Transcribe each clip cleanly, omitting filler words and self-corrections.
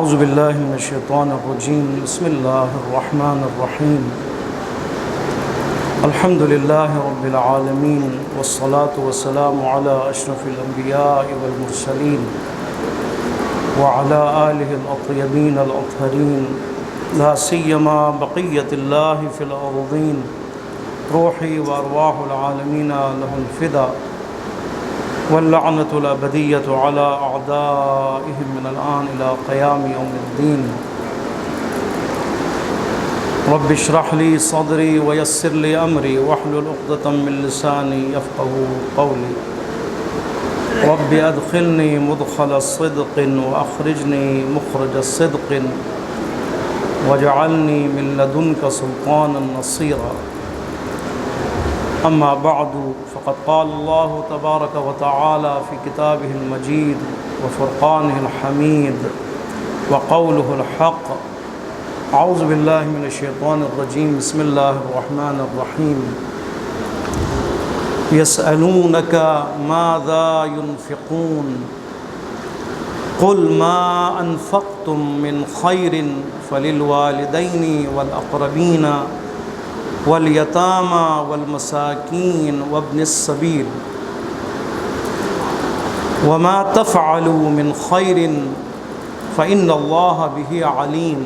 اعوذ باللہ من الشیطان الرجیم بسم اللہ الرحمن الرحیم الحمد للہ رب العالمین والصلاة والسلام علی اشرف الانبیاء والمرسلین وعلى آلہ الاطیبین الاطہرین لا سیما بقیت اللہ فی الارضین روحی وارواح العالمین لہ الفدا واللعنة الأبدية على أعدائهم من الآن إلى قيام يوم الدين رب اشرح لي صدري ويسر لي أمري واحلل عقدة من لساني يفقهوا قولي رب أدخلني مدخل صدق وأخرجني مخرج صدق واجعلني من لدنك سلطانا نصيرا أما بعد فقد قال الله تبارك وتعالى في كتابه المجيد وفرقانه الحميد وقوله الحق أعوذ بالله من الشيطان الرجيم بسم الله الرحمن الرحيم يسألونك ماذا ينفقون قل ما أنفقتم من خير فللوالدين والأقربين والیتامى والمساکین وابن السبیل وما تفعلوا من خیر فإن اللہ به علیم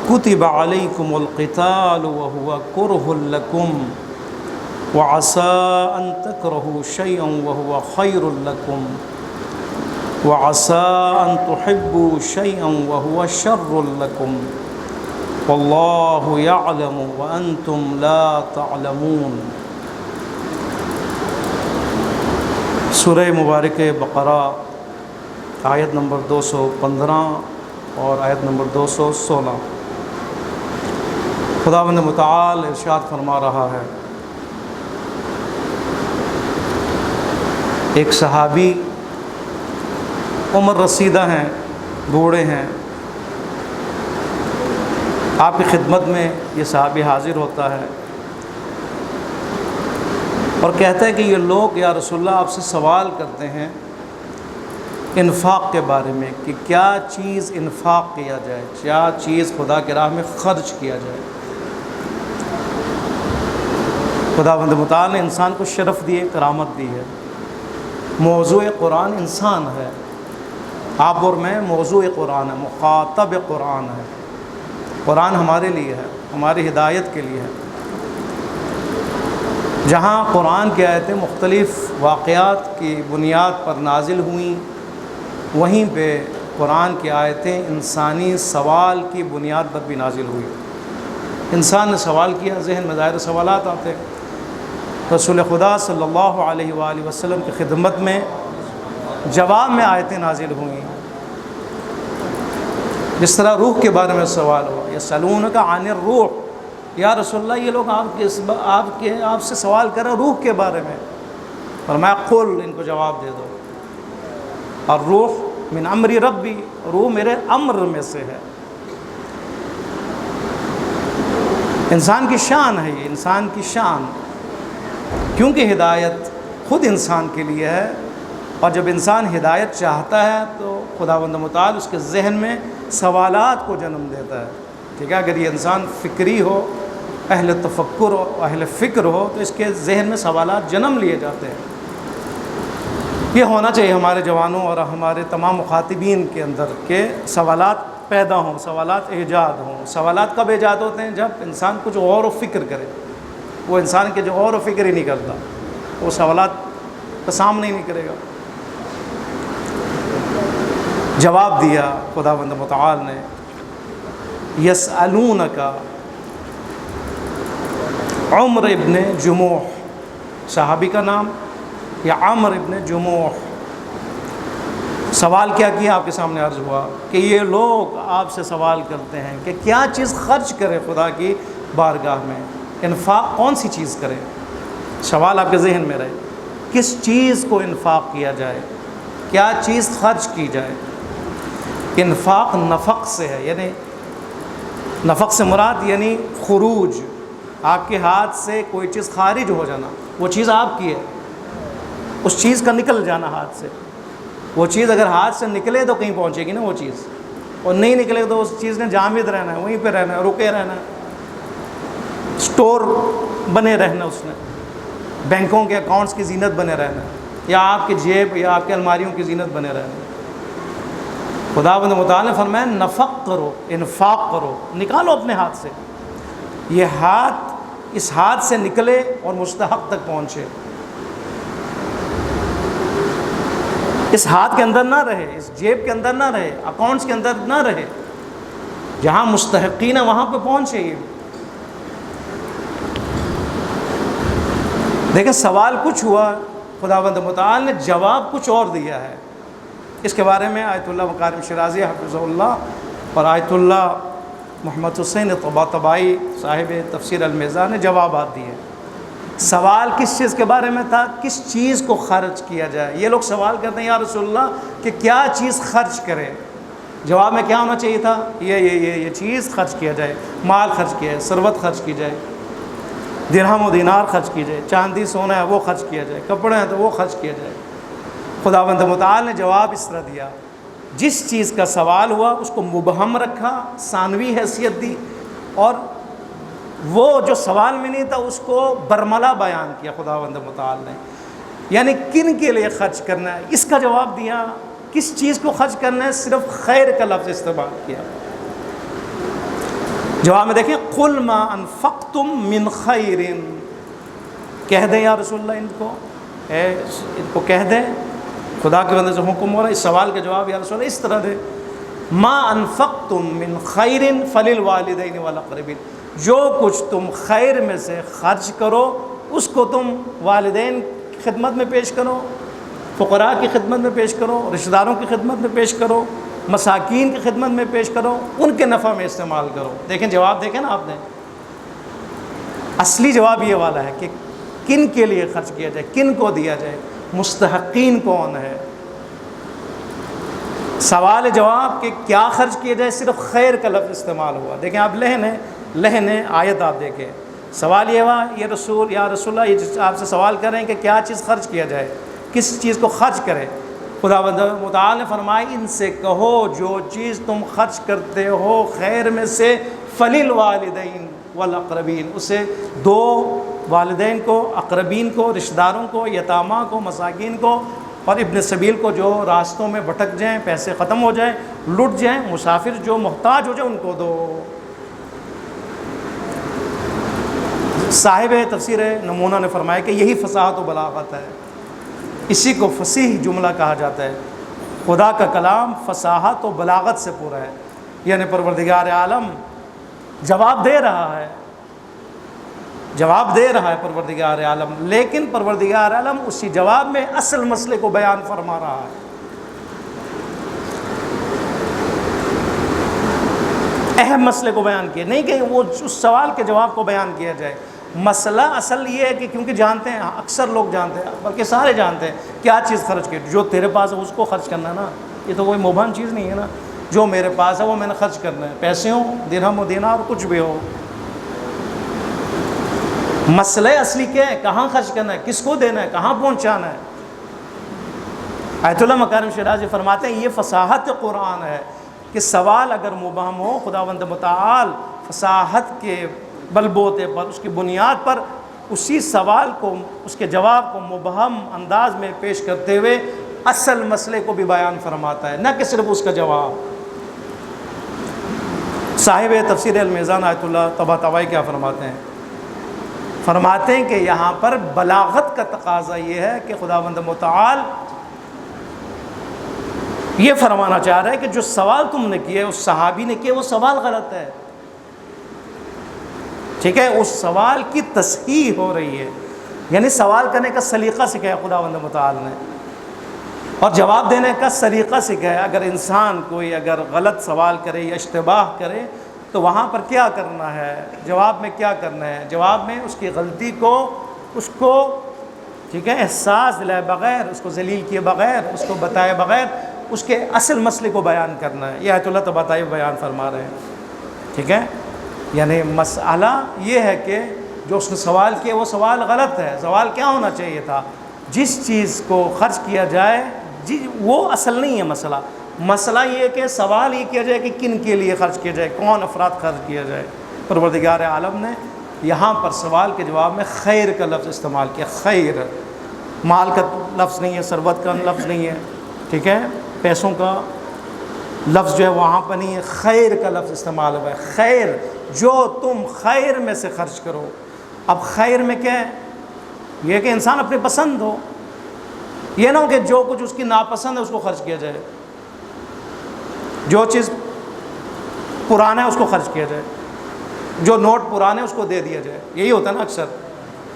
کتب علیکم القتال وهو کرہ لکم وعسى أن تكرهوا شيئا وهو خير لكم وعسى أن تحبوا شيئا وهو شر لكم واللہ یعلم وانتم لا تعلمون۔ سورہ مبارک بقرہ آیت نمبر 215 اور آیت نمبر 216 خداوند متعال ارشاد فرما رہا ہے، ایک صحابی عمر رسیدہ ہیں، بوڑھے ہیں، آپ کی خدمت میں یہ صحابی حاضر ہوتا ہے اور کہتا ہے کہ یہ لوگ یا رسول اللہ آپ سے سوال کرتے ہیں انفاق کے بارے میں کہ کیا چیز انفاق کیا جائے، کیا چیز خدا کی راہ میں خرچ کیا جائے۔ خداوند متعال نے انسان کو شرف دی ہے، کرامت دی ہے، موضوع قرآن انسان ہے، آپ اور میں موضوع قرآن ہے، مخاطب قرآن ہے، قرآن ہمارے لیے ہے، ہماری ہدایت کے لیے ہے۔ جہاں قرآن کی آیتیں مختلف واقعات کی بنیاد پر نازل ہوئیں، وہیں پہ قرآن کی آیتیں انسانی سوال کی بنیاد پر بھی نازل ہوئی۔ انسان نے سوال کیا، ذہن میں ظاہر سوالات آتے، رسول خدا صلی اللہ علیہ وآلہ وسلم کی خدمت میں جواب میں آیتیں نازل ہوئیں۔ جس طرح روح کے بارے میں سوال ہوا، یسألونک عن الروح، یا رسول اللہ یہ لوگ آپ سے سوال کر رہے ہیں روح کے بارے میں، فرمایا قل، ان کو جواب دے دو، الروح من امر ربی، روح میرے امر میں سے ہے۔ انسان کی شان ہے، یہ انسان کی شان، کیونکہ ہدایت خود انسان کے لیے ہے، اور جب انسان ہدایت چاہتا ہے تو خداوند متعال اس کے ذہن میں سوالات کو جنم دیتا ہے، ٹھیک ہے۔ اگر یہ انسان فکری ہو، اہل تفکر ہو، اہل فکر ہو، تو اس کے ذہن میں سوالات جنم لیے جاتے ہیں۔ یہ ہونا چاہیے ہمارے جوانوں اور ہمارے تمام مخاطبین کے اندر کہ سوالات پیدا ہوں، سوالات ایجاد ہوں۔ سوالات کب ایجاد ہوتے ہیں؟ جب انسان کچھ غور و فکر کرے۔ وہ انسان کے جو غور و فکر ہی نہیں کرتا، وہ سوالات کا سامنا ہی نہیں کرے گا۔ جواب دیا خداوند متعال نے، یسألونک، عمر ابن جموح صحابی کا نام، یا عمر ابن جموح، سوال کیا آپ کے سامنے عرض ہوا کہ یہ لوگ آپ سے سوال کرتے ہیں کہ کیا چیز خرچ کرے خدا کی بارگاہ میں، انفاق کون سی چیز کرے۔ سوال آپ کے ذہن میں رہے، کس چیز کو انفاق کیا جائے، کیا چیز خرچ کی جائے۔ انفاق نفق سے ہے، یعنی نفق سے مراد یعنی خروج، آپ کے ہاتھ سے کوئی چیز خارج ہو جانا، وہ چیز آپ کی ہے، اس چیز کا نکل جانا ہاتھ سے۔ وہ چیز اگر ہاتھ سے نکلے تو کہیں پہنچے گی نا وہ چیز، اور نہیں نکلے تو اس چیز نے جامد رہنا ہے، وہیں پہ رہنا ہے، رکے رہنا ہے، سٹور بنے رہنا، اس نے بینکوں کے اکاؤنٹس کی زینت بنے رہنا ہے، یا آپ کی جیب یا آپ کی الماریوں کی زینت بنے رہنا ہے۔ خداوند متعال نے فرمایا نفق کرو، انفاق کرو، نکالو اپنے ہاتھ سے، یہ ہاتھ اس ہاتھ سے نکلے اور مستحق تک پہنچے، اس ہاتھ کے اندر نہ رہے، اس جیب کے اندر نہ رہے، اکاؤنٹس کے اندر نہ رہے، جہاں مستحقین ہے وہاں پہ پہنچے۔ یہ دیکھیں سوال کچھ ہوا، خداوند متعال نے جواب کچھ اور دیا ہے۔ اس کے بارے میں آیت اللہ مکارم شیرازی حفظہ اللہ اور آیت اللہ محمد حسین طباطبائی صاحب تفسیر المیزان نے جوابات دیے۔ سوال کس چیز کے بارے میں تھا؟ کس چیز کو خرچ کیا جائے۔ یہ لوگ سوال کرتے ہیں یا رسول اللہ کہ کیا چیز خرچ کرے، جواب میں کیا ہونا چاہیے تھا؟ یہ چیز خرچ کیا جائے، مال خرچ کیا جائے، ثروت خرچ کی جائے، درہم و دینار خرچ کی جائے، چاندی سونا ہے وہ خرچ کیا جائے، کپڑے ہیں تو وہ خرچ کیا جائے۔ خداوند متعال نے جواب اس طرح دیا، جس چیز کا سوال ہوا اس کو مبہم رکھا، ثانوی حیثیت دی، اور وہ جو سوال میں نہیں تھا اس کو برملا بیان کیا خداوند متعال نے، یعنی کن کے لیے خرچ کرنا ہے اس کا جواب دیا۔ کس چیز کو خرچ کرنا ہے؟ صرف خیر کا لفظ استعمال کیا۔ جواب میں دیکھیں قل ما انفقتم من خیر، کہہ دیں یا رسول اللہ، ان کو کہہ دیں، خدا کے بندے سے حکم ہو رہا ہے، اس سوال کا جواب یا رسول اللہ اس طرح دے، ما انفقتم من خیر فللوالدین والاقربین، جو کچھ تم خیر میں سے خرچ کرو اس کو تم والدین کی خدمت میں پیش کرو، فقراء کی خدمت میں پیش کرو، رشتہ داروں کی خدمت میں پیش کرو، مساکین کی خدمت میں پیش کرو، ان کے نفع میں استعمال کرو۔ دیکھیں جواب دیکھیں نا آپ نے، اصلی جواب یہ والا ہے کہ کن کے لیے خرچ کیا جائے، کن کو دیا جائے، مستحقین کون ہے۔ سوال جواب کہ کیا خرچ کیا جائے، صرف خیر کا لفظ استعمال ہوا۔ دیکھیں آپ لہن آیت آپ دیکھیں، سوال یہ ہوا یا رسول اللہ، یہ آپ سے سوال کر رہے ہیں کہ کیا چیز خرچ کیا جائے، کس چیز کو خرچ کرے۔ خداوند متعال نے فرمایا ان سے کہو جو چیز تم خرچ کرتے ہو خیر میں سے فللوالدین والاقربین، اسے دو والدین کو، اقربین کو، رشتہ داروں کو، یتامہ کو، مساکین کو، اور ابن سبیل کو جو راستوں میں بھٹک جائیں، پیسے ختم ہو جائیں، لٹ جائیں، مسافر جو محتاج ہو جائیں ان کو دو۔ صاحب تفسیر نمونہ نے فرمایا کہ یہی فصاحت و بلاغت ہے، اسی کو فصیح جملہ کہا جاتا ہے۔ خدا کا کلام فصاحت و بلاغت سے پورا ہے، یعنی پروردگار عالم جواب دے رہا ہے پروردگار عالم، لیکن پروردگار عالم اسی جواب میں اصل مسئلے کو بیان فرما رہا ہے۔ اہم مسئلے کو بیان کیا، نہیں کہ وہ اس سوال کے جواب کو بیان کیا جائے۔ مسئلہ اصل یہ ہے کہ کیونکہ جانتے ہیں، اکثر لوگ جانتے ہیں، بلکہ سارے جانتے ہیں کیا چیز خرچ کی، جو تیرے پاس ہے اس کو خرچ کرنا ہے نا، یہ تو کوئی مبہم چیز نہیں ہے نا، جو میرے پاس ہے وہ میں نے خرچ کرنا ہے، پیسے ہوں، درہم و دینار، کچھ بھی ہو۔ مسئلہ اصلی کیا ہے؟ کہاں خرچ کرنا ہے، کس کو دینا ہے، کہاں پہنچانا ہے۔ آیت اللہ مکارم شیرازی فرماتے ہیں یہ فصاحت قرآن ہے کہ سوال اگر مبہم ہو، خداوند متعال فصاحت کے بل بوتے پر، اس کی بنیاد پر اسی سوال کو، اس کے جواب کو مبہم انداز میں پیش کرتے ہوئے اصل مسئلے کو بھی بیان فرماتا ہے، نہ کہ صرف اس کا جواب۔ صاحب تفسیر المیزان آیت اللہ طباطبائی کیا فرماتے ہیں کہ یہاں پر بلاغت کا تقاضا یہ ہے کہ خداوند متعال یہ فرمانا چاہ رہا ہے کہ جو سوال تم نے کیا، اس صحابی نے کیا، وہ سوال غلط ہے، ٹھیک ہے، اس سوال کی تصحیح ہو رہی ہے، یعنی سوال کرنے کا سلیقہ سکھایا خداوند متعال نے، اور جواب دینے کا سلیقہ سکھایا۔ اگر انسان کوئی اگر غلط سوال کرے یا اشتباہ کرے تو وہاں پر کیا کرنا ہے، جواب میں کیا کرنا ہے، جواب میں اس کی غلطی کو، اس کو ٹھیک ہے احساس دلائے بغیر، اس کو ذلیل کیے بغیر، اس کو بتائے بغیر اس کے اصل مسئلے کو بیان کرنا ہے۔ یہ آیت اللہ طباطبائی بیان فرما رہے ہیں، ٹھیک ہے، یعنی مسئلہ یہ ہے کہ جو اس نے سوال کیا وہ سوال غلط ہے۔ سوال کیا ہونا چاہیے تھا، جس چیز کو خرچ کیا جائے وہ اصل نہیں ہے مسئلہ، مسئلہ یہ کہ سوال یہ کیا جائے کہ کن کے لیے خرچ کیا جائے، کون افراد خرچ کیا جائے۔ پروردگار عالم نے یہاں پر سوال کے جواب میں خیر کا لفظ استعمال کیا، خیر، مال کا لفظ نہیں ہے، ثروت کا لفظ نہیں ہے، ٹھیک ہے، پیسوں کا لفظ جو ہے وہاں پر نہیں ہے، خیر کا لفظ استعمال ہوا ہے، خیر، جو تم خیر میں سے خرچ کرو۔ اب خیر میں کیا ہے؟ یہ کہ انسان اپنی پسند ہو، یہ نہ ہو کہ جو کچھ اس کی ناپسند ہے اس کو خرچ کیا جائے، جو چیز پرانا ہے اس کو خرچ کیا جائے، جو نوٹ پرانے اس کو دے دیا جائے۔ یہی ہوتا ہے نا، اکثر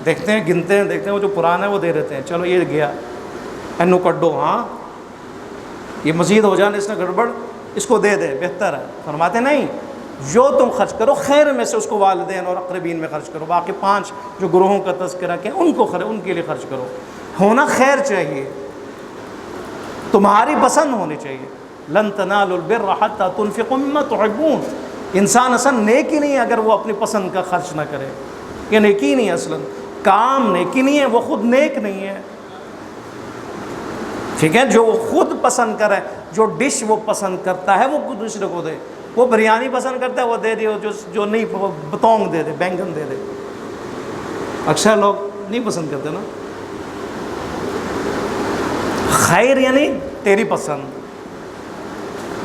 دیکھتے ہیں، گنتے ہیں، دیکھتے ہیں وہ جو پرانا ہے وہ دے دیتے ہیں، چلو یہ گیا، اینو کڈو، ہاں یہ مزید ہو جانے، اس نے گڑبڑ، اس کو دے دے، بہتر ہے۔ فرماتے نہیں، جو تم خرچ کرو خیر میں سے اس کو والدین اور اقربین میں خرچ کرو، باقی 5 جو گروہوں کا تذکرہ کیا ان کو ان کے لیے خرچ کرو۔ ہونا خیر چاہیے، تمہاری پسند ہونی چاہیے۔ لن تنالوا البر حتى تنفقوا مما تحبون۔ انسان اصلا نیک ہی نہیں ہے اگر وہ اپنی پسند کا خرچ نہ کرے، یہ نیکی نہیں ہے، اصلا کام نیکی نہیں ہے، وہ خود نیک نہیں ہے، ٹھیک ہے۔ جو وہ خود پسند کرے، جو ڈش وہ پسند کرتا ہے وہ دوسرے کو دے، وہ بریانی پسند کرتا ہے وہ دے دے، جو نہیں وہ بتونگ دے دے، بینگن دے دے، اکثر لوگ نہیں پسند کرتے نا۔ خیر یعنی تیری پسند،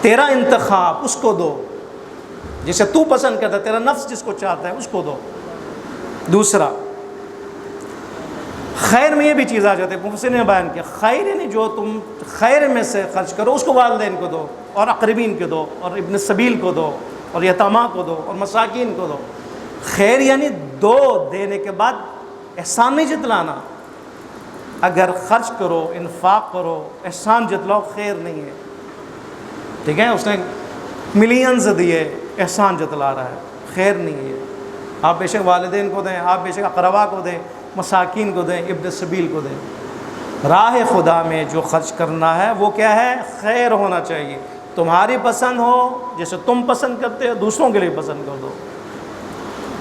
تیرا انتخاب، اس کو دو، جسے تو پسند کرتا ہے، تیرا نفس جس کو چاہتا ہے اس کو دو۔ دوسرا، خیر میں یہ بھی چیز آ جاتی ہے، مفسرین نے بیان کیا، خیر یعنی جو تم خیر میں سے خرچ کرو اس کو والدین کو دو، اور اقربین کو دو، اور ابن السبیل کو دو، اور یتامہ کو دو، اور مساکین کو دو۔ خیر یعنی دو، دینے کے بعد احسان نہیں جتلانا۔ اگر خرچ کرو، انفاق کرو، احسان جتلاؤ، خیر نہیں ہے، ٹھیک ہے۔ اس نے ملینز دیے، احسان جتلا رہا ہے، خیر نہیں ہے۔ آپ بے شک والدین کو دیں، آپ بے شک اقربا کو دیں، مساکین کو دیں، ابن السبیل کو دیں۔ راہ خدا میں جو خرچ کرنا ہے وہ کیا ہے؟ خیر ہونا چاہیے، تمہاری پسند ہو، جیسے تم پسند کرتے ہو دوسروں کے لیے پسند کر دو۔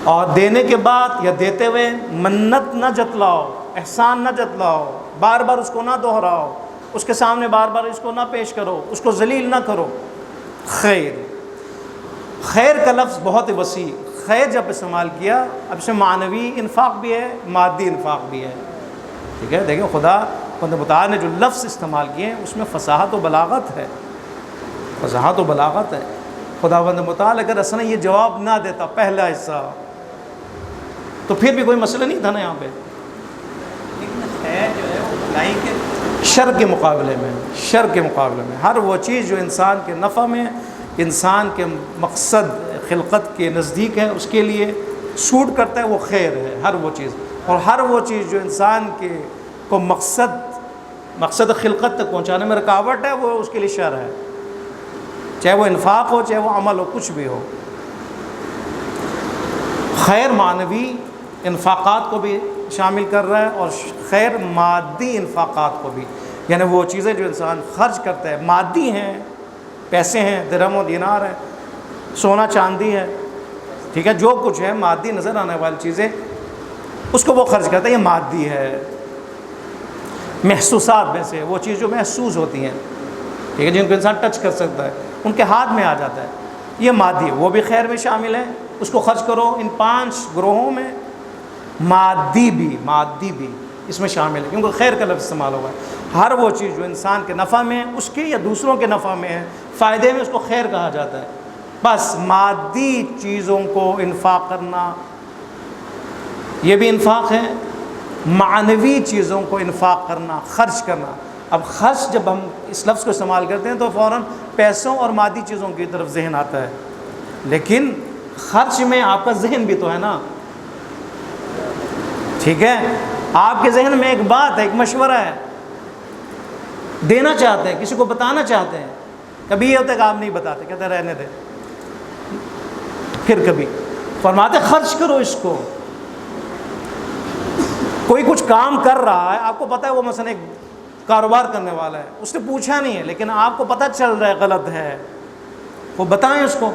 اور دینے کے بعد یا دیتے ہوئے منت نہ جتلاؤ، احسان نہ جتلاؤ، بار بار اس کو نہ دہراؤ، اس کے سامنے بار بار اس کو نہ پیش کرو، اس کو ذلیل نہ کرو۔ خیر، خیر کا لفظ بہت وسیع، خیر جب استعمال کیا اب سے معنوی انفاق بھی ہے، مادی انفاق بھی ہے، ٹھیک ہے۔ دیکھیں خدا متعال نے جو لفظ استعمال کیے ہیں اس میں فصاحت و بلاغت ہے، فصاحت و بلاغت ہے۔ خداوند متعال اگر اصلا یہ جواب نہ دیتا پہلا حصہ تو پھر بھی کوئی مسئلہ نہیں تھا نا یہاں پہ، لیکن خیر جو ہے وہ بھلائی کے شر کے مقابلے میں، شر کے مقابلے میں ہر وہ چیز جو انسان کے نفع میں، انسان کے مقصد خلقت کے نزدیک ہے، اس کے لیے سوٹ کرتا ہے، وہ خیر ہے ہر وہ چیز۔ اور ہر وہ چیز جو انسان کے کو مقصد خلقت تک پہنچانے میں رکاوٹ ہے، وہ اس کے لیے شر ہے، چاہے وہ انفاق ہو، چاہے وہ عمل ہو، کچھ بھی ہو۔ خیر معنوی انفاقات کو بھی شامل کر رہا ہے اور خیر مادی انفاقات کو بھی، یعنی وہ چیزیں جو انسان خرچ کرتا ہے مادی ہیں، پیسے ہیں، درہم و دینار ہے، سونا چاندی ہے، ٹھیک ہے، جو کچھ ہے مادی نظر آنے والی چیزیں اس کو وہ خرچ کرتا ہے، یہ مادی ہے۔ محسوسات میں سے وہ چیز جو محسوس ہوتی ہیں، ٹھیک ہے، جن کو انسان ٹچ کر سکتا ہے، ان کے ہاتھ میں آ جاتا ہے، یہ مادی ہے، وہ بھی خیر میں شامل ہے، اس کو خرچ کرو۔ ان 5 گروہوں میں مادی بھی اس میں شامل ہے، کیونکہ خیر کا لفظ استعمال ہوا ہے۔ ہر وہ چیز جو انسان کے نفع میں، اس کے یا دوسروں کے نفع میں ہے، فائدے میں، اس کو خیر کہا جاتا ہے۔ بس مادی چیزوں کو انفاق کرنا یہ بھی انفاق ہے، معنوی چیزوں کو انفاق کرنا، خرچ کرنا۔ اب خرچ جب ہم اس لفظ کو استعمال کرتے ہیں تو فوراً پیسوں اور مادی چیزوں کی طرف ذہن آتا ہے، لیکن خرچ میں آپ کا ذہن بھی تو ہے نا، ٹھیک ہے۔ آپ کے ذہن میں ایک بات ہے، ایک مشورہ ہے، دینا چاہتے ہیں، کسی کو بتانا چاہتے ہیں، کبھی یہ ہوتا ہے کہ آپ نہیں بتاتے، کہتے ہیں رہنے دیں، پھر کبھی فرماتے خرچ کرو اس کو۔ کوئی کچھ کام کر رہا ہے، آپ کو پتہ ہے وہ مثلا ایک کاروبار کرنے والا ہے، اس نے پوچھا نہیں ہے لیکن آپ کو پتہ چل رہا ہے غلط ہے، وہ بتائیں اس کو،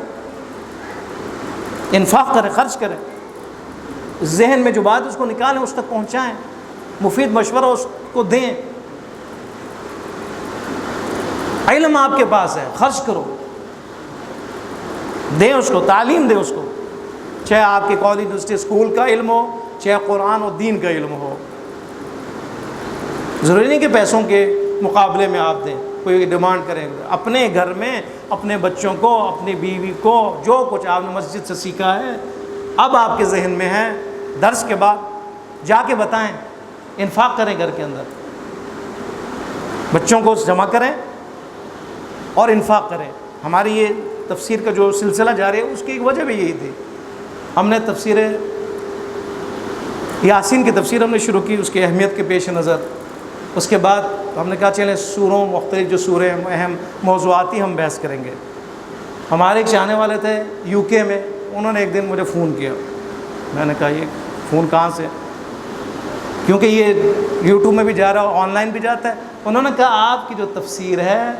انفاق کریں، خرچ کریں، ذہن میں جو بات اس کو نکالیں، اس تک پہنچائیں، مفید مشورہ اس کو دیں۔ علم آپ کے پاس ہے، خرچ کرو، دیں اس کو، تعلیم دیں اس کو، چاہے آپ کے کالج یونیورسٹی اسکول کا علم ہو، چاہے قرآن و دین کا علم ہو۔ ضروری نہیں کہ پیسوں کے مقابلے میں آپ دیں، کوئی ڈیمانڈ کریں، اپنے گھر میں اپنے بچوں کو، اپنی بیوی کو، جو کچھ آپ نے مسجد سے سیکھا ہے اب آپ کے ذہن میں ہے، درس کے بعد جا کے بتائیں، انفاق کریں، گھر کے اندر بچوں کو جمع کریں اور انفاق کریں۔ ہماری یہ تفسیر کا جو سلسلہ جاری ہے اس کی ایک وجہ بھی یہی تھی، ہم نے تفسیر یاسین کی تفسیر ہم نے شروع کی، اس کی اہمیت کے پیش نظر۔ اس کے بعد ہم نے کہا چلیں سوروں مختلف جو سورے اہم موضوعاتی ہم بحث کریں گے۔ ہمارے ایک چاہنے والے تھے UK میں، انہوں نے ایک دن مجھے فون کیا، میں نے کہا یہ فون کہاں سے، کیونکہ یہ YouTube میں بھی جا رہا ہے، آن لائن بھی جاتا ہے۔ انہوں نے کہا آپ کی جو تفسیر ہے،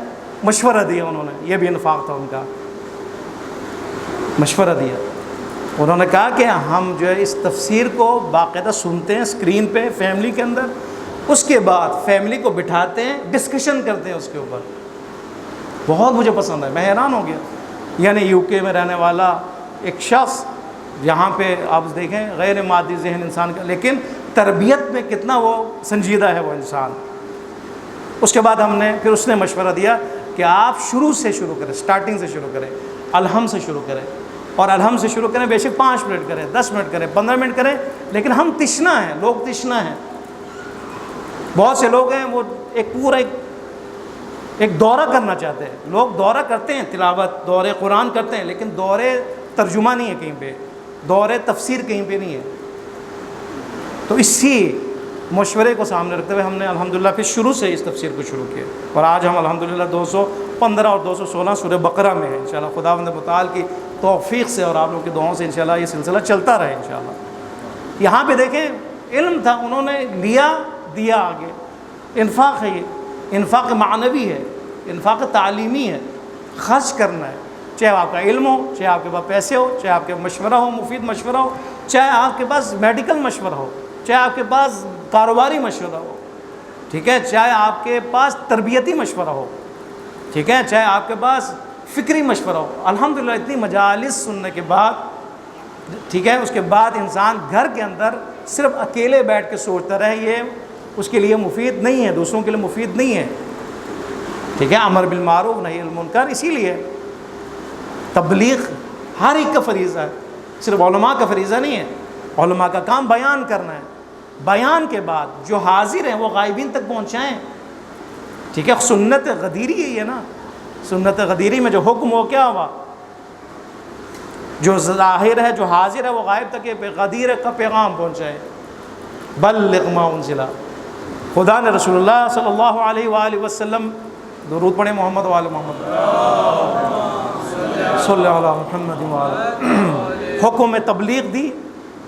مشورہ دیا انہوں نے، یہ بھی انفاق تھا ان کا، مشورہ دیا۔ انہوں نے کہا کہ ہم جو ہے اس تفسیر کو باقاعدہ سنتے ہیں اسکرین پہ فیملی کے اندر، اس کے بعد فیملی کو بٹھاتے ہیں، ڈسکشن کرتے ہیں اس کے اوپر۔ بہت مجھے پسند ہے، میں حیران ہو گیا، یعنی UK میں رہنے والا ایک شخص، یہاں پہ آپ دیکھیں غیر مادی ذہن انسان کا، لیکن تربیت میں کتنا وہ سنجیدہ ہے وہ انسان۔ اس کے بعد ہم نے پھر اس نے مشورہ دیا کہ آپ شروع سے شروع کریں، سٹارٹنگ سے شروع کریں، الحم سے شروع کریں، اور الحم سے شروع کریں، بے شک 5 منٹ کریں، 10 منٹ کریں، 15 منٹ کریں، لیکن ہم تشنا ہیں، لوگ تشنا ہیں۔ بہت سے لوگ ہیں وہ ایک پورا ایک دورہ کرنا چاہتے ہیں، لوگ دورہ کرتے ہیں، تلاوت دورے قرآن کرتے ہیں، لیکن دورے ترجمہ نہیں ہے کہیں پہ، دورے تفسیر کہیں پہ نہیں ہے۔ تو اسی مشورے کو سامنے رکھتے ہوئے ہم نے الحمدللہ پھر شروع سے اس تفسیر کو شروع کیا، اور آج ہم الحمدللہ 215 اور 216 سورہ بقرہ میں ہیں۔ انشاءاللہ خداوند متعال کی توفیق سے اور آپ لوگوں کی دعاؤں سے انشاءاللہ یہ سلسلہ چلتا رہے انشاءاللہ۔ یہاں پہ دیکھیں علم تھا، انہوں نے لیا، دیا آگے۔ انفاق ہے، یہ انفاق معنوی ہے، انفاق تعلیمی ہے، خرچ کرنا ہے، چاہے آپ کا علم ہو، چاہے آپ کے پاس پیسے ہو، چاہے آپ کے مشورہ ہو، مفید مشورہ ہو، چاہے آپ کے پاس میڈیکل مشورہ ہو، چاہے آپ کے پاس کاروباری مشورہ ہو، ٹھیک ہے، چاہے آپ کے پاس تربیتی مشورہ ہو، ٹھیک ہے، چاہے آپ کے پاس فکری مشورہ ہو۔ الحمدللہ اتنی مجالس سننے کے بعد، ٹھیک ہے، اس کے بعد انسان گھر کے اندر صرف اکیلے بیٹھ کے سوچتا رہے، یہ اس کے لیے مفید نہیں ہے، دوسروں کے لیے مفید نہیں ہے، ٹھیک ہے۔ امر بالمعروف نہی عن المنکر، اسی لیے تبلیغ ہر ایک کا فریضہ ہے، صرف علماء کا فریضہ نہیں ہے۔ علماء کا کام بیان کرنا ہے، بیان کے بعد جو حاضر ہیں وہ غائبین تک پہنچائیں، ٹھیک ہے۔ سنت غدیری یہی ہے نا، سنت غدیری میں جو حکم ہو کیا ہوا، جو ظاہر ہے، جو حاضر ہے وہ غائب تک غدیر کا پیغام پہنچائے، بلغ ما انزل۔ خدا نے رسول اللہ صلی اللہ علیہ وآلہ وسلم، درود پڑھیں محمد وآل محمد صلی اللہ علیہ محمد وآلہ، حکم میں تبلیغ دی۔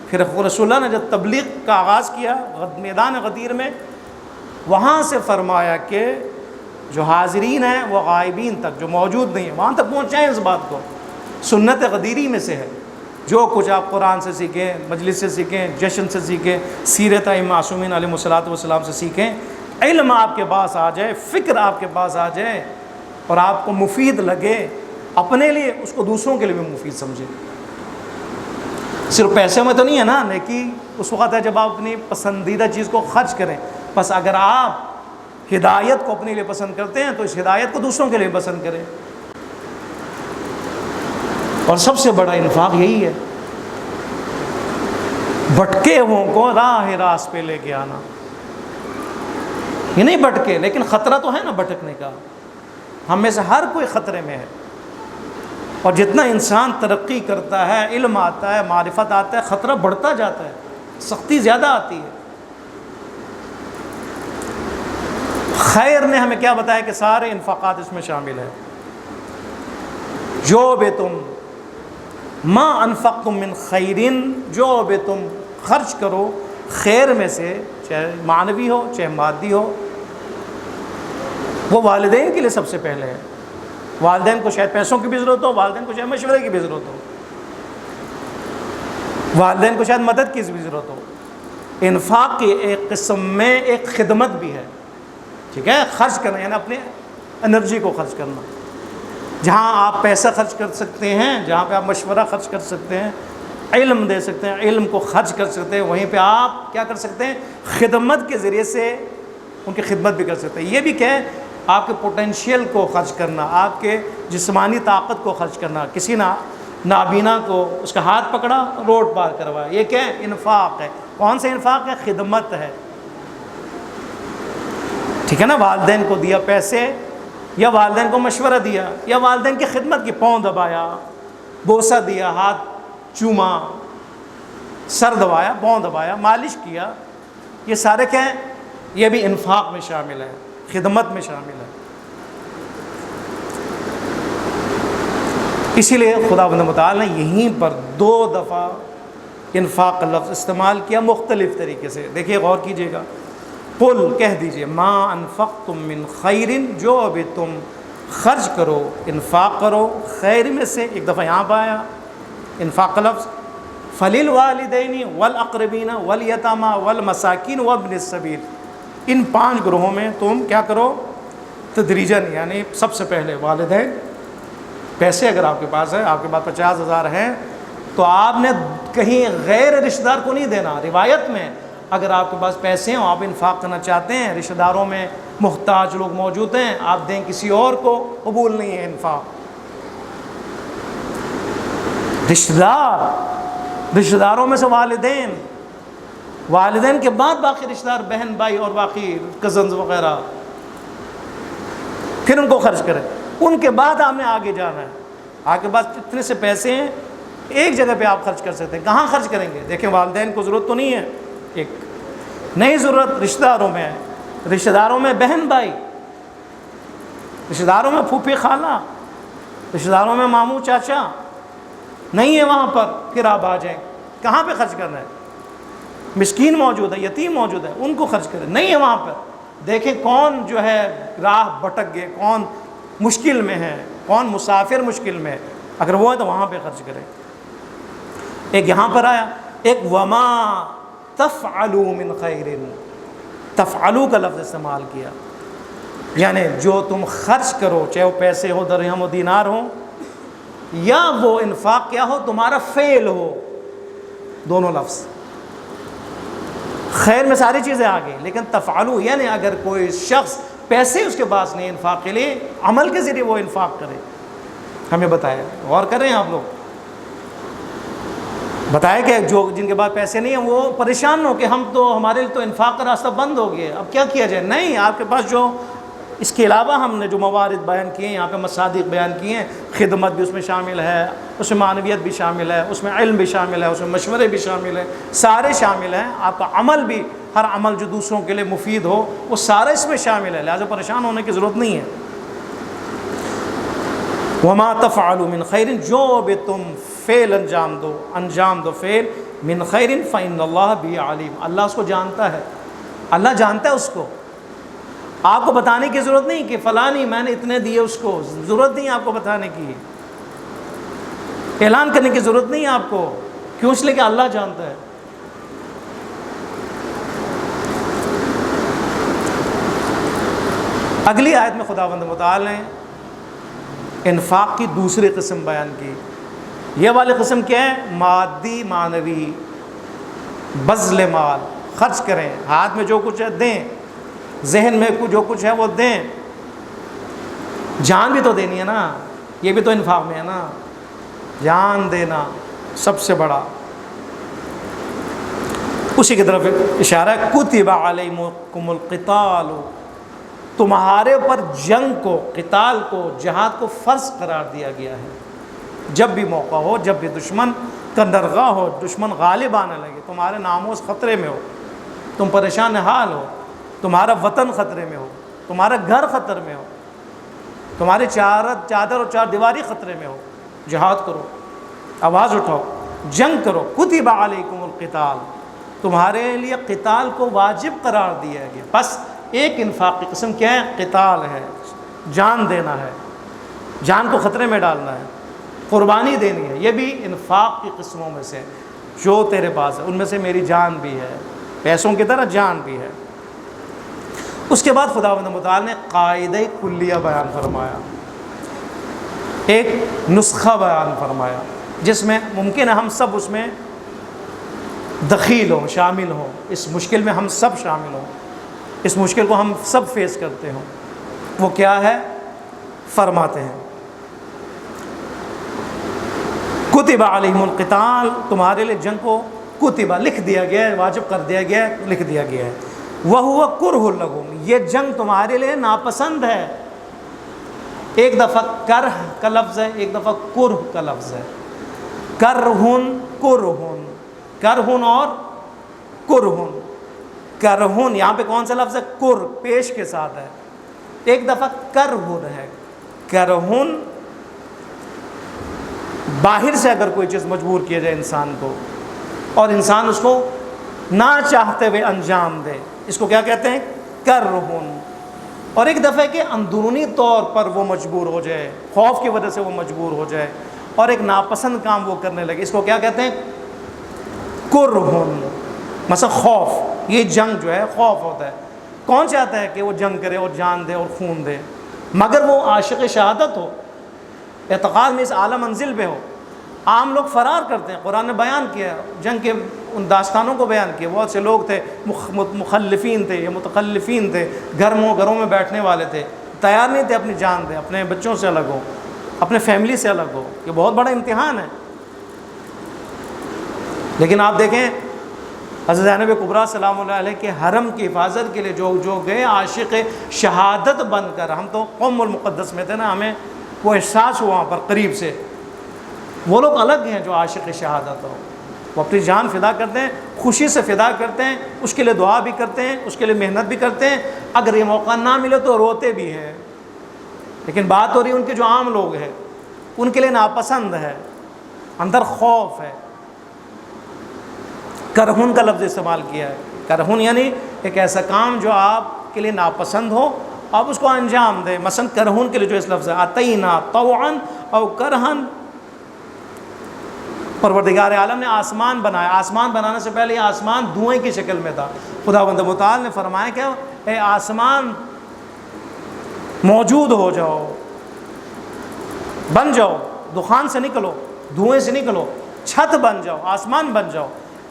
پھر رسول اللہ نے جب تبلیغ کا آغاز کیا میدان غدیر میں، وہاں سے فرمایا کہ جو حاضرین ہیں وہ غائبین تک، جو موجود نہیں ہیں، وہاں تک پہنچائیں اس بات کو۔ سنت غدیری میں سے ہے، جو کچھ آپ قرآن سے سیکھیں، مجلس سے سیکھیں، جشن سے سیکھیں، سیرت ائمہ معصومین علیہ الصلوۃ والسلام سے سیکھیں، علم آپ کے پاس آ جائے، فکر آپ کے پاس آ جائے اور آپ کو مفید لگے، اپنے لیے اس کو دوسروں کے لیے بھی مفید سمجھیں۔ صرف پیسے میں تو نہیں ہے نا نیکی، اس وقت ہے جب آپ اپنی پسندیدہ چیز کو خرچ کریں۔ بس اگر آپ ہدایت کو اپنے لیے پسند کرتے ہیں تو اس ہدایت کو دوسروں کے لیے پسند کریں۔ اور سب سے بڑا انفاق یہی ہے، بھٹکے ہوں کو راہ راست پہ لے کے آنا۔ یہ نہیں بھٹکے، لیکن خطرہ تو ہے نا بھٹکنے کا، ہم میں سے ہر کوئی خطرے میں ہے۔ اور جتنا انسان ترقی کرتا ہے، علم آتا ہے، معرفت آتا ہے، خطرہ بڑھتا جاتا ہے، سختی زیادہ آتی ہے۔ خیر نے ہمیں کیا بتایا کہ سارے انفاقات اس میں شامل ہیں۔ جو بھی تم ما انفقتم من خیرن، جو بھی تم خرچ کرو خیر میں سے، چاہے معنوی ہو چاہے مادی ہو، وہ والدین کے لیے سب سے پہلے ہے۔ والدین کو شاید پیسوں کی بھی ضرورت ہو، والدین کو شاید مشورے کی بھی ضرورت ہو، والدین کو شاید مدد کی بھی ضرورت ہو۔ انفاق کی ایک قسم میں ایک خدمت بھی ہے، ٹھیک ہے، خرچ کرنا یعنی اپنے انرجی کو خرچ کرنا. جہاں آپ پیسہ خرچ کر سکتے ہیں، جہاں پہ آپ مشورہ خرچ کر سکتے ہیں، علم دے سکتے ہیں، علم کو خرچ کر سکتے ہیں، وہیں پہ آپ کیا کر سکتے ہیں؟ خدمت کے ذریعے سے ان کی خدمت بھی کر سکتے ہیں. یہ بھی کہ آپ کے پوٹینشیل کو خرچ کرنا، آپ کے جسمانی طاقت کو خرچ کرنا. کسی نابینا کو اس کا ہاتھ پکڑا، روڈ پار کروایا، یہ کیا ہے؟ انفاق ہے. کون سے انفاق ہے؟ خدمت ہے. ٹھیک ہے نا؟ والدین کو دیا پیسے، یا والدین کو مشورہ دیا، یا والدین کی خدمت کی، پاؤں دبایا، بوسہ دیا، ہاتھ چوما، سر دبایا، پاؤں دبایا، مالش کیا، یہ سارے کیا ہیں؟ یہ بھی انفاق میں شامل ہے، خدمت میں شامل ہے. اسی لیے خداوند متعال نے یہیں پر 2 دفعہ انفاق کا لفظ استعمال کیا مختلف طریقے سے. دیکھیے غور کیجیے گا. قل کہہ دیجئے، ما انفقتم من خیر، جو ابھی تم خرچ کرو، انفاق کرو خیر میں سے. ایک دفعہ یہاں پہ آیا انفاق کا لفظ. فللوالدین والاقربین والیتامی والمساکین وابن السبیل. ان 5 گروہوں میں تم کیا کرو؟ تدریجاً، یعنی سب سے پہلے والدین. پیسے اگر آپ کے پاس ہے، آپ کے پاس 50,000 ہیں، تو آپ نے کہیں غیر رشتہ دار کو نہیں دینا. روایت میں اگر آپ کے پاس پیسے ہیں، آپ انفاق کرنا چاہتے ہیں، رشتہ داروں میں محتاج لوگ موجود ہیں، آپ دیں کسی اور کو، قبول نہیں ہے انفاق. رشتہ داروں میں سے والدین کے بعد باقی رشتہ دار، بہن بھائی اور باقی کزنز وغیرہ، پھر ان کو خرچ کریں. ان کے بعد آپ نے آگے جانا ہے. آپ کے پاس اتنے سے پیسے ہیں، ایک جگہ پہ آپ خرچ کر سکتے ہیں. کہاں خرچ کریں گے؟ دیکھیں والدین کو ضرورت تو نہیں ہے، ایک نہیں ضرورت رشتہ داروں میں ہے. رشتہ داروں میں بہن بھائی، رشتہ داروں میں پھوپھی خالہ، رشتہ داروں میں ماموں چاچا نہیں ہے، وہاں پر پھر آپ آ جائیں. کہاں پہ خرچ کرنا ہے؟ مسکین موجود ہے، یتیم موجود ہے، ان کو خرچ کریں. نہیں ہے وہاں پر. دیکھیں کون جو ہے راہ بھٹک گئے، کون مشکل میں ہے، کون مسافر مشکل میں ہے، اگر وہ ہے تو وہاں پہ خرچ کریں. ایک یہاں پر آیا، ایک وما تفعلوا من خیر، تفعلوا کا لفظ استعمال کیا، یعنی جو تم خرچ کرو، چاہے وہ پیسے ہو، درہم و دینار ہو، یا وہ انفاق کیا ہو، تمہارا فعل ہو. دونوں لفظ خیر میں ساری چیزیں آ گئی، لیکن تفعلوا یعنی اگر کوئی شخص پیسے اس کے پاس نہیں انفاق کے لیے، عمل کے ذریعے وہ انفاق کرے. ہمیں بتایا، غور کر رہے ہیں آپ لوگ؟ بتایا کہ جو جن کے پاس پیسے نہیں ہیں وہ پریشان نہ ہو کہ ہمارے لیے تو انفاق کا راستہ بند ہو گیا، اب کیا کیا جائے. نہیں، آپ کے پاس جو اس کے علاوہ ہم نے جو موارد بیان کیے ہیں، یہاں پہ مصادیق بیان کیے ہیں، خدمت بھی اس میں شامل ہے، اس میں معنویت بھی شامل ہے، اس میں علم بھی شامل ہے، اس میں مشورے بھی شامل ہیں، سارے شامل ہیں. آپ کا عمل بھی، ہر عمل جو دوسروں کے لیے مفید ہو، وہ سارا اس میں شامل ہے، لہٰذا پریشان ہونے کی ضرورت نہیں ہے. وما تفعلوا من خیر، جو بھی تم فعل انجام دو فعل، من خیر فإن اللہ بہ علیم، اللہ اس کو جانتا ہے، اللہ جانتا ہے اس کو. آپ کو بتانے کی ضرورت نہیں کہ فلانی میں نے اتنے دیے، اس کو ضرورت نہیں آپ کو بتانے کی، اعلان کرنے کی ضرورت نہیں ہے آپ کو. کیوں؟ اس لیے کہ اللہ جانتا ہے. اگلی آیت میں خداوند متعال نے انفاق کی دوسری قسم بیان کی. یہ والی قسم کیا ہے؟ مادی، معنوی، بذل مال، خرچ کریں، ہاتھ میں جو کچھ ہے دیں، ذہن میں جو کچھ ہے وہ دیں. جان بھی تو دینی ہے نا، یہ بھی تو انفاق میں ہے نا. جان دینا سب سے بڑا. اسی کی طرف اشارہ ہے، کتب علیکم القتال، تمہارے اوپر جنگ کو، قتال کو، جہاد کو فرض قرار دیا گیا ہے. جب بھی موقع ہو، جب بھی دشمن کا نرغہ ہو، دشمن غالب آنے لگے، تمہارے ناموس خطرے میں ہو، تم پریشان حال ہو، تمہارا وطن خطرے میں ہو، تمہارا گھر خطر میں ہو، تمہاری چادر اور چار دیواری خطرے میں ہو، جہاد کرو، آواز اٹھاؤ، جنگ کرو. کتب علیکم القتال، تمہارے لیے قتال کو واجب قرار دیا گیا. بس ایک انفاق کی قسم کیا ہے؟ قتال ہے، جان دینا ہے، جان کو خطرے میں ڈالنا ہے، قربانی دینی ہے. یہ بھی انفاق کی قسموں میں سے، جو تیرے پاس ہے ان میں سے میری جان بھی ہے، پیسوں کی طرح جان بھی ہے. اس کے بعد خداوند متعال نے قاعدہ کلیہ بیان فرمایا، ایک نسخہ بیان فرمایا، جس میں ممکن ہے ہم سب اس میں دخیل ہوں، شامل ہوں، اس مشکل میں ہم سب شامل ہوں، اس مشکل کو ہم سب فیس کرتے ہوں۔ وہ کیا ہے؟ فرماتے ہیں کتب علیہم القتال، تمہارے لیے جنگ کو کتبہ لکھ دیا گیا ہے، واجب کر دیا گیا ہے، لکھ دیا گیا ہے۔ وَهُوَ كُرْهٌ لَكُمْ، یہ جنگ تمہارے لیے ناپسند ہے۔ ایک دفعہ کرہ کا لفظ ہے، ایک دفعہ کرہ کا لفظ ہے، کرہن کرہن، کرہن اور کرہن۔ کرہن یہاں پہ کون سا لفظ ہے؟ کر، پیش کے ساتھ ہے۔ ایک دفعہ کرہن ہے، کرہن باہر سے اگر کوئی چیز مجبور کیا جائے انسان کو اور انسان اس کو نہ چاہتے ہوئے انجام دے، اس کو کیا کہتے ہیں؟ کرہن۔ اور ایک دفعہ کہ اندرونی طور پر وہ مجبور ہو جائے، خوف کی وجہ سے وہ مجبور ہو جائے اور ایک ناپسند کام وہ کرنے لگے، اس کو کیا کہتے ہیں؟ کرہن۔ مثلا خوف، یہ جنگ جو ہے خوف ہوتا ہے، کون چاہتا ہے کہ وہ جنگ کرے اور جان دے اور خون دے؟ مگر وہ عاشق شہادت ہو، اعتقاد میں اس اعلیٰ منزل پہ ہو۔ عام لوگ فرار کرتے ہیں، قرآن نے بیان کیا، جنگ کے ان داستانوں کو بیان کیا۔ بہت سے لوگ تھے مخلفین تھے یا متخلفین تھے، گھروں میں بیٹھنے والے تھے، تیار نہیں تھے اپنی جان دیں، اپنے بچوں سے الگ ہو، اپنے فیملی سے الگ ہو۔ یہ بہت بڑا امتحان ہے۔ لیکن آپ دیکھیں حضرت زینب کبریٰ سلام اللہ علیہ کے حرم کی حفاظت کے لیے جو گئے عاشق شہادت بن کر، ہم تو قوم المقدس میں تھے نا، ہمیں وہ احساس ہوا وہاں پر قریب سے، وہ لوگ الگ ہیں جو عاشق شہادت ہو، وہ اپنی جان فدا کرتے ہیں، خوشی سے فدا کرتے ہیں، اس کے لیے دعا بھی کرتے ہیں، اس کے لیے محنت بھی کرتے ہیں، اگر یہ موقع نہ ملے تو روتے بھی ہیں۔ لیکن بات ہو رہی ہے ان کے جو عام لوگ ہیں، ان کے لیے ناپسند ہے، اندر خوف ہے۔ کرہن کا لفظ استعمال کیا ہے، کرہن یعنی ایک ایسا کام جو آپ کے لیے ناپسند ہو، آپ اس کو انجام دیں۔ مثلا کرہن کے لیے جو اس لفظ ہے اتینا طوعا او کرہن، پروردگار عالم نے آسمان بنایا، آسمان بنانے سے پہلے یہ آسمان دھوئیں کی شکل میں تھا۔ خداوند متعال نے فرمایا کہ اے آسمان موجود ہو جاؤ، بن جاؤ، دخان سے نکلو، دھوئیں سے نکلو، چھت بن جاؤ، آسمان بن جاؤ،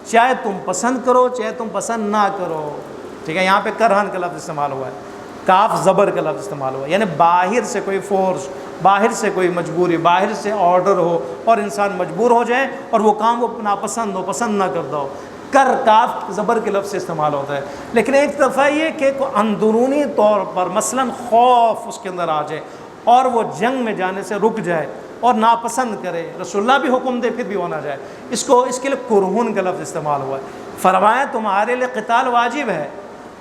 چاہے تم پسند کرو چاہے تم پسند نہ کرو۔ ٹھیک ہے، یہاں پہ کرہن کا لفظ استعمال ہوا ہے، کاف زبر کا لفظ استعمال ہوا ہے، یعنی باہر سے کوئی فورس، باہر سے کوئی مجبوری، باہر سے آرڈر ہو اور انسان مجبور ہو جائے اور وہ کام وہ ناپسند ہو، پسند نہ کرتا ہو، کر کاف زبر کے لفظ سے استعمال ہوتا ہے۔ لیکن ایک دفعہ یہ کہ اندرونی طور پر مثلا خوف اس کے اندر آ جائے اور وہ جنگ میں جانے سے رک جائے اور ناپسند کرے، رسول اللہ بھی حکم دے پھر بھی ہونا جائے، اس کے لیے کرہن کا لفظ استعمال ہوا ہے۔ فرمایا تمہارے لیے قتال واجب ہے،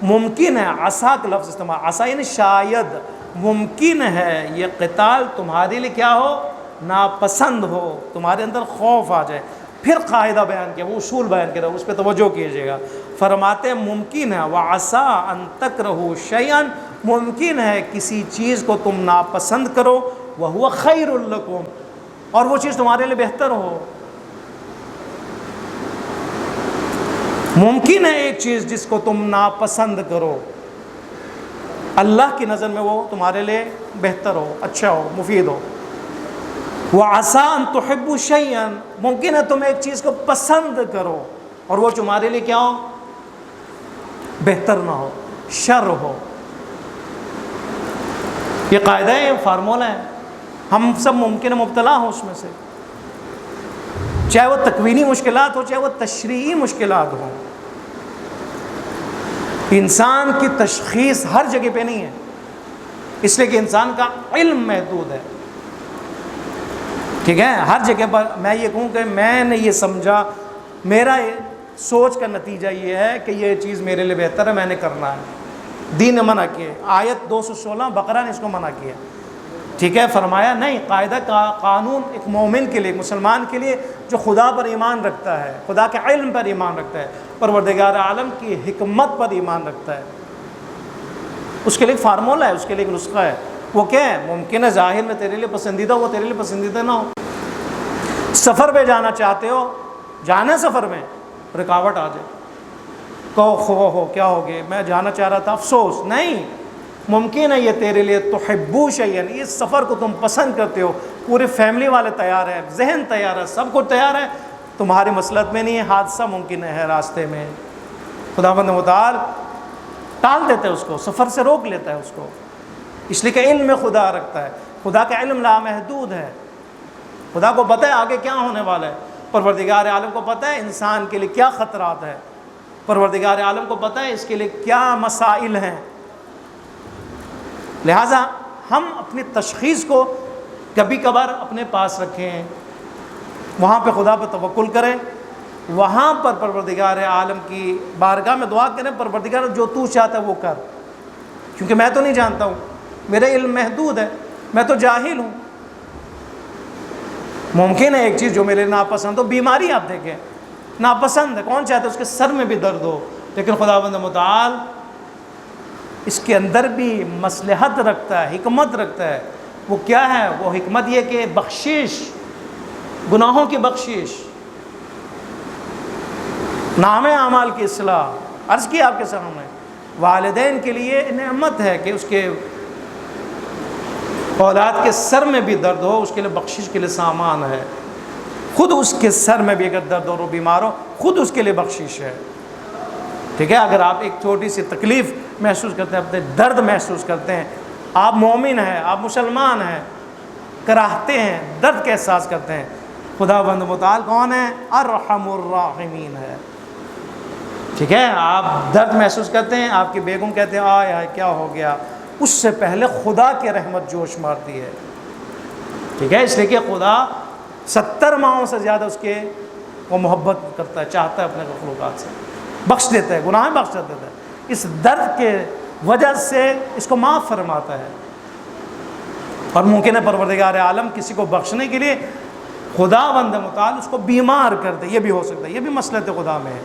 ممکن ہے، عسا کا لفظ استعمال، عسا یعنی شاید، ممکن ہے یہ قتال تمہارے لیے کیا ہو؟ ناپسند ہو، تمہارے اندر خوف آ جائے۔ پھر قاعدہ بیان کیا، وہ اصول بیان کیا، اس پہ توجہ کیجیے گا۔ فرماتے ہیں ممکن ہے وَعَسَىٰ أَن تَكْرَهُوا شَيْئًا، ممکن ہے کسی چیز کو تم ناپسند کرو، وَهُوَ خَيْرٌ لَكُمْ، اور وہ چیز تمہارے لیے بہتر ہو۔ ممکن ہے ایک چیز جس کو تم ناپسند کرو، اللہ کی نظر میں وہ تمہارے لیے بہتر ہو، اچھا ہو، مفید ہو۔ وَعَسَىٰ أَن تُحِبُّوا شَيْئًا، ممکن ہے تم ایک چیز کو پسند کرو اور وہ تمہارے لیے کیا ہو؟ بہتر نہ ہو، شر ہو۔ یہ قاعدہ ہے، یہ فارمولہ ہے، ہم سب ممکن ہے مبتلا ہوں اس میں سے، چاہے وہ تکوینی مشکلات ہو چاہے وہ تشریعی مشکلات ہوں۔ انسان کی تشخیص ہر جگہ پہ نہیں ہے، اس لیے کہ انسان کا علم محدود ہے۔ ٹھیک ہے، ہر جگہ پر میں یہ کہوں کہ میں نے یہ سمجھا، میرا سوچ کا نتیجہ یہ ہے کہ یہ چیز میرے لیے بہتر ہے، میں نے کرنا ہے۔ دین نے منع کیا، آیت 216 بقرہ نے اس کو منع کیا۔ ٹھیک ہے، فرمایا نہیں، قاعدہ قانون ایک مومن کے لیے، ایک مسلمان کے لیے جو خدا پر ایمان رکھتا ہے، خدا کے علم پر ایمان رکھتا ہے، پروردگار عالم کی حکمت پر ایمان رکھتا ہے، اس کے لیے ایک فارمولہ ہے، اس کے لیے ایک نسخہ ہے۔ وہ کیا ہے؟ ممکن ہے ظاہر میں تیرے لیے پسندیدہ ہو، تیرے لیے پسندیدہ نہ ہو۔ سفر پہ جانا چاہتے ہو، جانا سفر میں، رکاوٹ آ جائے، کہو خو ہو کیا ہو گیا، میں جانا چاہ رہا تھا، افسوس نہیں، ممکن ہے یہ تیرے لیے تحبو شیئن، اس سفر کو تم پسند کرتے ہو، پورے فیملی والے تیار ہیں، ذہن تیار ہے، سب کچھ تیار ہے، تمہاری مسلط میں نہیں ہے، حادثہ ممکن ہے راستے میں، خداوند متعال ٹال دیتا ہے اس کو، سفر سے روک لیتا ہے اس کو، اس لیے کہ علم میں خدا رکھتا ہے، خدا کا علم لامحدود ہے، خدا کو پتہ ہے آگے کیا ہونے والا ہے، پروردگار عالم کو پتہ ہے انسان کے لیے کیا خطرات ہیں، پروردگار عالم کو پتہ ہے اس کے لیے کیا مسائل ہیں، لہٰذا ہم اپنی تشخیص کو کبھی کبھار اپنے پاس رکھیں، وہاں پہ خدا پہ توکل کریں، وہاں پر پروردگار عالم کی بارگاہ میں دعا کریں، پروردگار جو تو چاہتا ہے وہ کر، کیونکہ میں تو نہیں جانتا ہوں، میرا علم محدود ہے، میں تو جاہل ہوں، ممکن ہے ایک چیز جو میرے ناپسند ہو، بیماری آپ دیکھیں ناپسند ہے، کون چاہتا ہے اس کے سر میں بھی درد ہو، لیکن خداوند متعال اس کے اندر بھی مصلحت رکھتا ہے، حکمت رکھتا ہے، وہ کیا ہے، وہ حکمت یہ کہ بخشش، گناہوں کی بخشش، نام اعمال کی اصلاح، عرض کی آپ کے سامنے، والدین کے لیے نعمت ہے کہ اس کے اولاد کے سر میں بھی درد ہو، اس کے لیے بخشش کے لیے سامان ہے، خود اس کے سر میں بھی اگر درد ہو، بیمار ہو، خود اس کے لیے بخشش ہے، ٹھیک ہے، اگر آپ ایک چھوٹی سی تکلیف محسوس کرتے ہیں، اپنے درد محسوس کرتے ہیں، آپ مومن ہیں، آپ مسلمان ہیں، کراہتے ہیں، درد کا احساس کرتے ہیں، خداوند متعال کون ہے، ارحم الراحمین ہے، ٹھیک ہے، آپ درد محسوس کرتے ہیں، آپ کی بیگم کہتے ہیں آئے ہائے کیا ہو گیا، اس سے پہلے خدا کی رحمت جوش مارتی ہے، ٹھیک ہے، اس لیے کہ خدا 70 ماہوں سے زیادہ اس کے وہ محبت کرتا ہے، چاہتا ہے اپنے مخلوقات سے، بخش دیتا ہے، گناہ بخش دیتا ہے، اس درد کے وجہ سے اس کو معاف فرماتا ہے، اور ممکن ہے پروردگار عالم کسی کو بخشنے کے لیے خداوند متعال اس کو بیمار کر دے، یہ بھی ہو سکتا ہے، یہ بھی مصلحت خدا میں ہے۔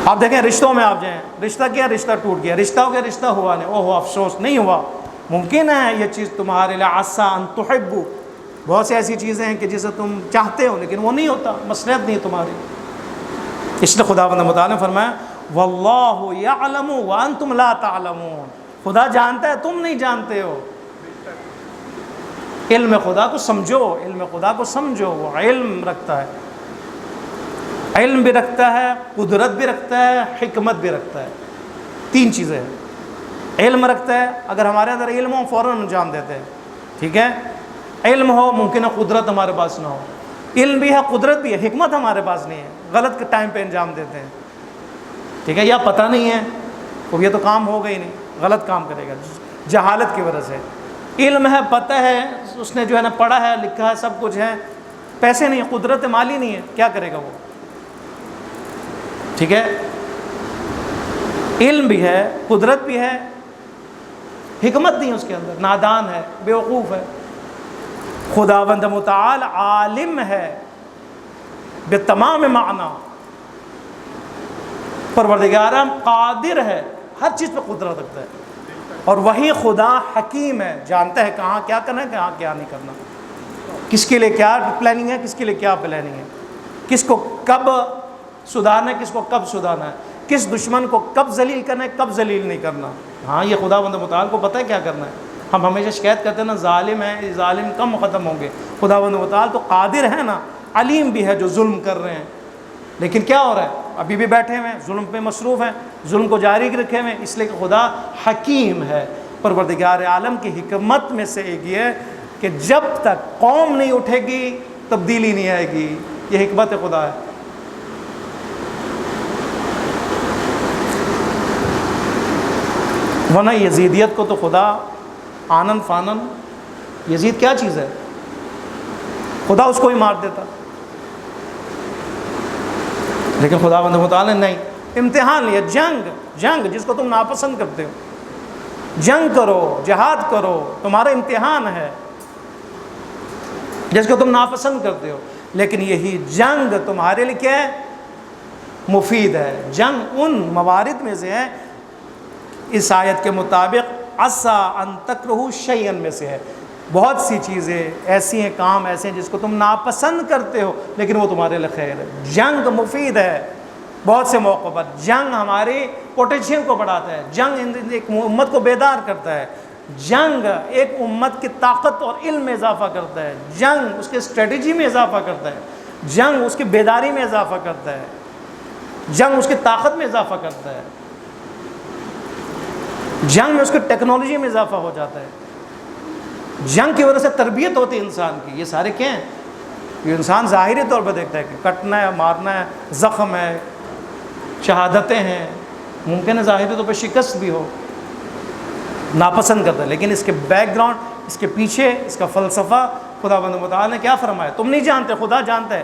آپ دیکھیں رشتوں میں آپ جائیں، رشتہ کیا، رشتہ ٹوٹ گیا، رشتہ ہو گیا، رشتہ ہوا نہیں، اوہ افسوس نہیں ہوا، ممکن ہے یہ چیز تمہارے لیے عسیٰ ان تحبوا، بہت سی ایسی چیزیں ہیں کہ جسے تم چاہتے ہو لیکن وہ نہیں ہوتا، مصلحت نہیں تمہاری، اس لیے خداوند متعال نے فرمایا واللہ یعلم وانتم لا تعلمون، خدا جانتا ہے تم نہیں جانتے ہو، علم خدا کو سمجھو، علم خدا کو سمجھو، وہ علم رکھتا ہے، علم بھی رکھتا ہے، قدرت بھی رکھتا ہے، حکمت بھی رکھتا ہے، 3 چیزیں ہیں، علم رکھتا ہے، اگر ہمارے اندر علم ہو فوراً انجام دیتے ہیں، ٹھیک ہے، علم ہو ممکن ہے قدرت ہمارے پاس نہ ہو، علم بھی ہے قدرت بھی ہے، حکمت ہمارے پاس نہیں ہے، غلط کے ٹائم پہ انجام دیتے ہیں، ٹھیک ہے، یا پتہ نہیں ہے تو یہ تو کام ہوگا ہی نہیں، غلط کام کرے گا جہالت کی وجہ سے، علم ہے، پتہ ہے، اس نے جو ہے نا پڑھا ہے، لکھا ہے، سب کچھ ہے، پیسے نہیں، قدرت مالی نہیں ہے، کیا کرے گا وہ، ٹھیک ہے، علم بھی ہے، قدرت بھی ہے، حکمت نہیں اس کے اندر، نادان ہے، بیوقوف ہے، خداوند متعال عالم ہے بتمام معنی، پروردگار قادر ہے، ہر چیز پہ قدرت رکھتا ہے، اور وہی خدا حکیم ہے، جانتا ہے کہاں کیا کرنا ہے، کہاں کیا نہیں کرنا، کس کے لیے کیا پلاننگ ہے، کس کے لیے کیا پلاننگ ہے، کس کو کب سدھارنا ہے، کس کو کب سدھارنا ہے، کس دشمن کو کب ذلیل کرنا ہے، کب ذلیل نہیں کرنا، ہاں یہ خداوند متعال کو پتہ ہے کیا کرنا ہے، ہم ہمیشہ شکایت کرتے ہیں نا ظالم ہے، ظالم کم ختم ہوں گے، خداوند متعال تو قادر ہے نا، علیم بھی ہے جو ظلم کر رہے ہیں، لیکن کیا ہو رہا ہے، ابھی بھی بیٹھے ہوئے ہیں، ظلم پہ مصروف ہیں، ظلم کو جاری رکھے ہوئے ہیں، اس لیے کہ خدا حکیم ہے، پروردگار عالم کی حکمت میں سے ایک یہ ہے کہ جب تک قوم نہیں اٹھے گی تبدیلی نہیں آئے گی، یہ حکمت خدا ہے۔ ورنہ یزیدیت کو تو خدا آنن فانن، یزید کیا چیز ہے، خدا اس کو ہی مار دیتا، لیکن خداوند متعال نے نہیں، امتحان لیا، جنگ جس کو تم ناپسند کرتے ہو، جنگ کرو، جہاد کرو، تمہارا امتحان ہے جس کو تم ناپسند کرتے ہو، لیکن یہی جنگ تمہارے لیے کیا ہے، مفید ہے، جنگ ان موارد میں سے ہے، اس آیت کے مطابق عسیٰ ان تکرہوا شیئا میں سے ہے، بہت سی چیزیں ایسی ہیں، کام ایسے ہیں جس کو تم ناپسند کرتے ہو لیکن وہ تمہارے لیے خیر ہے۔ جنگ مفید ہے بہت سے موقع پر، جنگ ہماری پوٹینشیل کو بڑھاتا ہے، جنگ ایک امت کو بیدار کرتا ہے، جنگ ایک امت کی طاقت اور علم میں اضافہ کرتا ہے، جنگ اس کے اسٹریٹجی میں اضافہ کرتا ہے، جنگ اس کی بیداری میں اضافہ کرتا ہے، جنگ اس کی طاقت میں اضافہ کرتا ہے، جنگ میں اس کی ٹیکنالوجی میں اضافہ ہو جاتا ہے، جنگ کی وجہ سے تربیت ہوتی ہے انسان کی۔ یہ سارے کیا ہیں؟ یہ انسان ظاہری طور پر دیکھتا ہے کہ کٹنا ہے، مارنا ہے، زخم ہے، شہادتیں ہیں، ممکن ہے ظاہری طور پر شکست بھی ہو، ناپسند کرتا ہے، لیکن اس کے بیک گراؤنڈ، اس کے پیچھے اس کا فلسفہ خداوند متعال نے کیا فرمایا تم نہیں جانتے، خدا جانتا ہے۔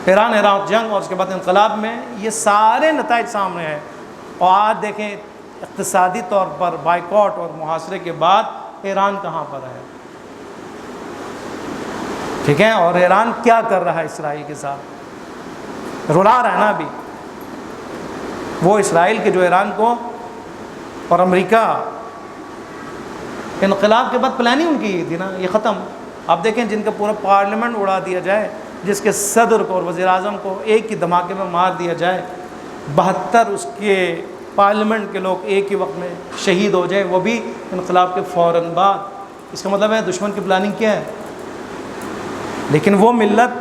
ایران عراق جنگ اور اس کے بعد انقلاب میں یہ سارے نتائج سامنے ہیں، اور آج دیکھیں اقتصادی طور پر بائیکاٹ اور محاصرے کے بعد ایران کہاں پر ہے، ٹھیک ہے؟ اور ایران کیا کر رہا ہے اسرائیل کے ساتھ، رلا رہا ہے نا ابھی وہ اسرائیل کے جو ایران کو اور امریکہ انقلاب کے بعد پلاننگ ان کی تھی نا، یہ ختم۔ آپ دیکھیں جن کا پورا پارلیمنٹ اڑا دیا جائے، جس کے صدر کو اور وزیر اعظم کو ایک ہی دھماکے میں مار دیا جائے، 72 اس کے پارلیمنٹ کے لوگ ایک ہی وقت میں شہید ہو جائے، وہ بھی انقلاب کے فوراً بعد، اس کا مطلب ہے دشمن کی پلاننگ کیا ہے۔ لیکن وہ ملت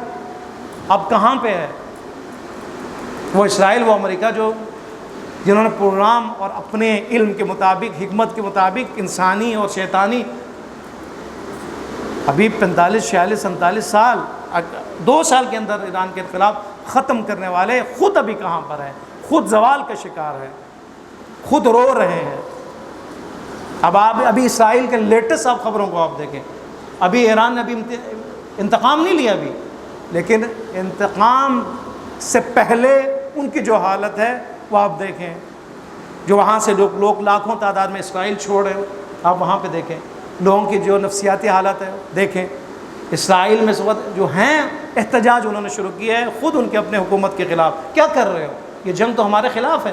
اب کہاں پہ ہے؟ وہ اسرائیل، وہ امریکہ جو جنہوں نے پروگرام اور اپنے علم کے مطابق، حکمت کے مطابق انسانی اور شیطانی ابھی 45 46 47 سال 2 سال کے اندر ایران کے انقلاب ختم کرنے والے خود ابھی کہاں پر ہیں، خود زوال کا شکار ہے، خود رو رہے ہیں۔ اب آپ ابھی اسرائیل کے لیٹسٹ آپ خبروں کو آپ دیکھیں، ابھی ایران نے ابھی انتقام نہیں لیا ابھی، لیکن انتقام سے پہلے ان کی جو حالت ہے وہ آپ دیکھیں، جو وہاں سے لوگ لاکھوں تعداد میں اسرائیل چھوڑ رہے ہو، آپ وہاں پہ دیکھیں لوگوں کی جو نفسیاتی حالت ہے، دیکھیں اسرائیل میں اس وقت جو ہیں احتجاج انہوں نے شروع کیا ہے خود ان کے اپنے حکومت کے خلاف۔ کیا کر رہے ہو؟ یہ جنگ تو ہمارے خلاف ہے،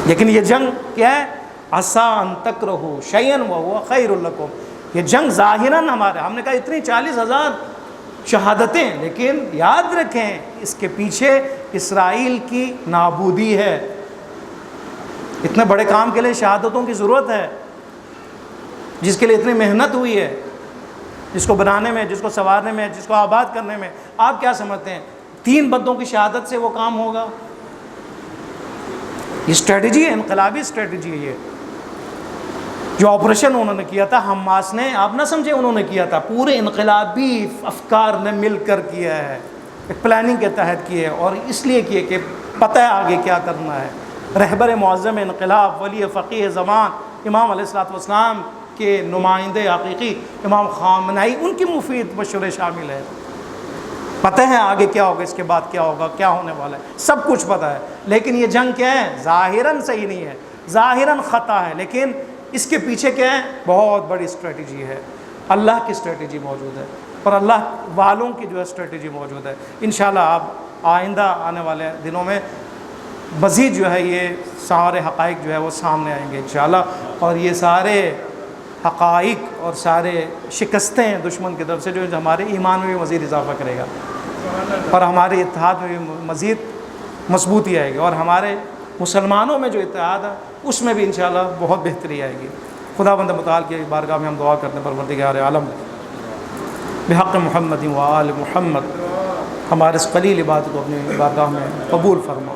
لیکن یہ جنگ کیا ہے؟ عسیٰ ان تکرہوا شیئا وہو خیر لکم، یہ جنگ ظاہراً ہم نے کہا اتنی 40,000 شہادتیں، لیکن یاد رکھیں اس کے پیچھے اسرائیل کی نابودی ہے۔ اتنے بڑے کام کے لیے شہادتوں کی ضرورت ہے، جس کے لیے اتنی محنت ہوئی ہے، جس کو بنانے میں، جس کو سنوارنے میں، جس کو آباد کرنے میں۔ آپ کیا سمجھتے ہیں 3 بندوں کی شہادت سے وہ کام ہوگا؟ یہ اسٹریٹجی ہے، انقلابی اسٹریٹجی ہے یہ، جو آپریشن انہوں نے کیا تھا حماس نے، آپ نہ سمجھے انہوں نے کیا تھا، پورے انقلابی افکار نے مل کر کیا ہے، ایک پلاننگ کے تحت کیے، اور اس لیے کیے کہ پتہ ہے آگے کیا کرنا ہے۔ رہبر معظم انقلاب، ولی فقیہ زمان، امام علیہ السلام کے نمائندے حقیقی امام خامنہئی، ان کی مفید مشورے شامل ہے۔ پتہ ہے آگے کیا ہوگا، اس کے بعد کیا ہوگا، کیا ہونے والا ہے، سب کچھ پتہ ہے۔ لیکن یہ جنگ کیا ہے؟ ظاہراً صحیح نہیں ہے، ظاہراً خطا ہے، لیکن اس کے پیچھے کیا ہے؟ بہت بڑی اسٹریٹجی ہے، اللہ کی اسٹریٹجی موجود ہے، اور اللہ والوں کی جو ہے اسٹریٹجی موجود ہے۔ انشاءاللہ آپ آئندہ آنے والے دنوں میں مزید جو ہے یہ سارے حقائق جو ہے وہ سامنے آئیں گے انشاءاللہ، اور یہ سارے حقائق اور سارے شکستیں دشمن کی طرف سے جو ہمارے ایمان میں بھی مزید اضافہ کرے گا، اور ہمارے اتحاد میں بھی مزید مضبوطی آئے گی، اور ہمارے مسلمانوں میں جو اتحاد ہے اس میں بھی انشاءاللہ بہت بہتری آئے گی۔ خداوند متعال کی بارگاہ میں ہم دعا کرتے ہیں، پروردگار عالم بحق محمد و آل محمد ہمارے اس قلیل عبادت کو اپنی بارگاہ میں قبول فرما۔